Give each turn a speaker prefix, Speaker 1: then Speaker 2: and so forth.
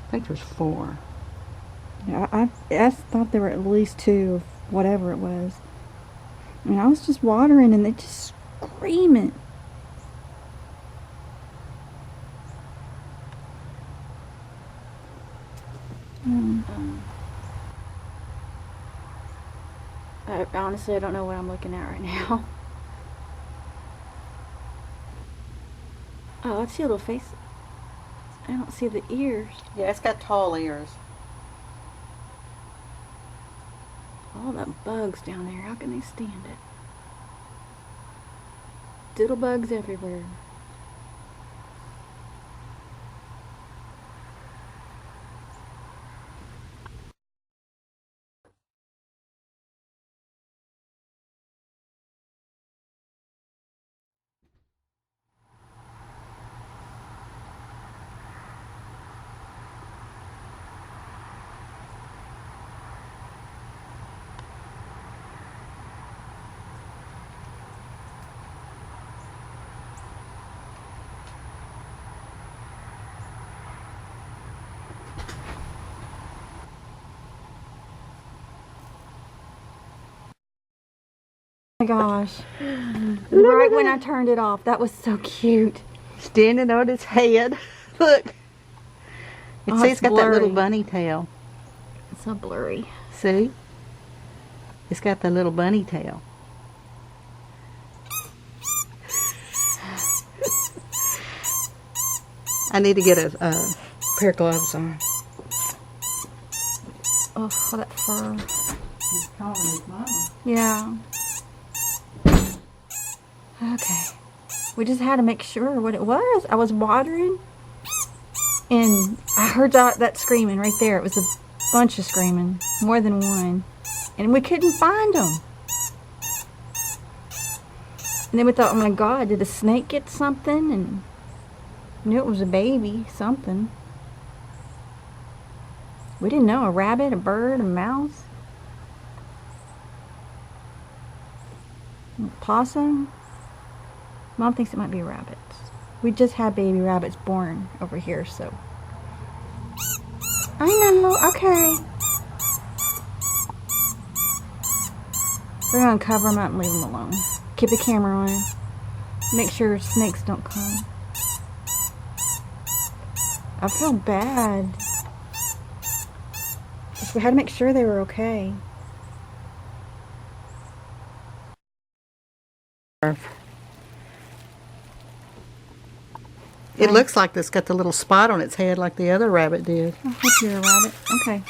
Speaker 1: I think there's 4.
Speaker 2: Yeah, I thought there were at least 2 of whatever it was. I mean, I was just watering and they just screaming.
Speaker 3: Honestly, I don't know what I'm looking at right now. Oh, I see a little face. I don't see the ears.
Speaker 1: Yeah, it's got tall ears.
Speaker 3: All the bugs down there. How can they stand it? Diddle bugs everywhere. Oh my gosh. Right when I turned it off. That was so cute.
Speaker 1: Standing on its head. Look. It's got that little bunny tail.
Speaker 3: It's so blurry.
Speaker 1: See? It's got the little bunny tail. I need to get a pair of gloves on.
Speaker 3: Oh, that fur.
Speaker 1: He's calling his mama.
Speaker 3: Yeah. Okay. We just had to make sure what it was. I was watering and I heard that screaming right there. It was a bunch of screaming. More than one. And we couldn't find them. And then we thought, oh my God, did a snake get something? And knew it was a baby, something. We didn't know, a rabbit, a bird, a mouse. A possum. Mom thinks it might be rabbits. We just had baby rabbits born over here, so. I know, okay. We're gonna cover them up and leave them alone. Keep the camera on. Make sure snakes don't come. I feel bad. Just we had to make sure they were okay.
Speaker 1: It looks like it's got the little spot on its head like the other rabbit did.
Speaker 3: I hope you're a rabbit. Okay.